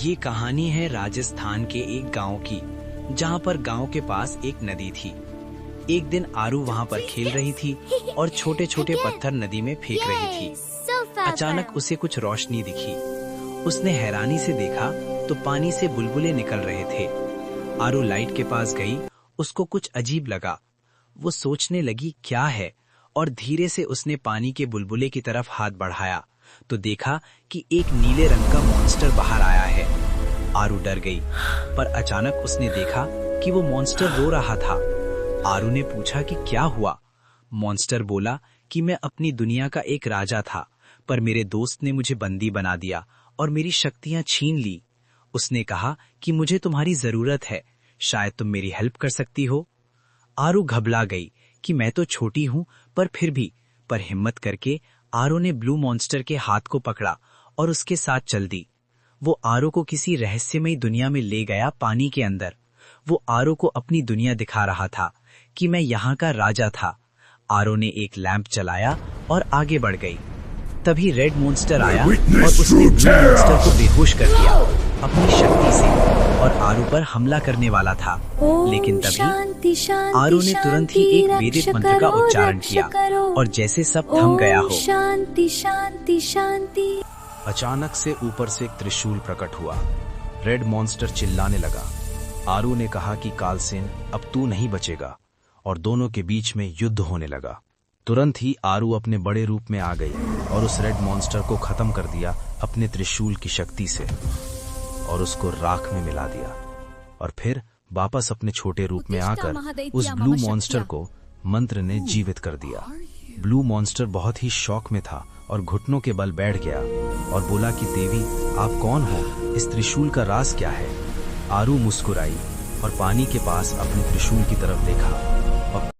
ये कहानी है राजस्थान के एक गांव की, जहां पर गांव के पास एक नदी थी। एक दिन आरू वहां पर खेल रही थी और छोटे छोटे पत्थर नदी में फेंक रही थी। अचानक उसे कुछ रोशनी दिखी। उसने हैरानी से देखा तो पानी से बुलबुले निकल रहे थे। आरू लाइट के पास गई। उसको कुछ अजीब लगा। वो सोचने लगी क्या है, और धीरे से उसने पानी के बुलबुले की तरफ हाथ बढ़ाया तो देखा कि एक नीले रंग का मॉन्स्टर बाहर आया है। आरू डर गई, पर अचानक उसने देखा कि वो मॉन्स्टर रो रहा था। आरू ने पूछा कि क्या हुआ। मॉन्स्टर बोला कि मैं अपनी दुनिया का एक राजा था, पर मेरे दोस्त ने मुझे बंदी बना दिया और मेरी शक्तियां छीन ली। उसने कहा कि मुझे तुम्हारी जरूरत है, शायद तुम मेरी हेल्प कर सकती हो। आरू घबरा गई कि मैं तो छोटी हूँ, पर हिम्मत करके आरू ने ब्लू मॉन्स्टर के हाथ को पकड़ा और उसके साथ चल दी। वो आरू को किसी रहस्यमयी दुनिया में ले गया। पानी के अंदर वो आरू को अपनी दुनिया दिखा रहा था कि मैं यहाँ का राजा था। आरू ने एक लैंप जलाया और आगे बढ़ गई। तभी रेड मॉन्स्टर आया और उसने ब्लू मॉन्स्टर को बेहोश कर दिया अपनी शक्ति से, और आरू पर हमला करने वाला था। लेकिन तभी आरू ने तुरंत ही एक वैदिक मंत्र का उच्चारण किया और जैसे सब थम गया हो। शांति शांति शांति। अचानक से ऊपर से एक त्रिशूल प्रकट हुआ। रेड मॉन्स्टर चिल्लाने लगा। आरू ने कहा कि कालसेन, अब तू नहीं बचेगा, और दोनों के बीच में युद्ध होने लगा। तुरंत ही आरू अपने बड़े रूप में आ गई और उस रेड मॉन्स्टर को खत्म कर दिया अपने त्रिशूल की शक्ति से, और उसको राख में मिला दिया। और फिर वापस अपने छोटे रूप में आकर उस ब्लू मॉन्स्टर को मंत्र ने जीवित कर दिया। ब्लू मॉन्स्टर बहुत ही शौक में था और घुटनों के बल बैठ गया और बोला कि देवी, आप कौन हो? इस त्रिशूल का राज क्या है? आरू मुस्कुराई और पानी के पास अपने त्रिशूल की तरफ देखा और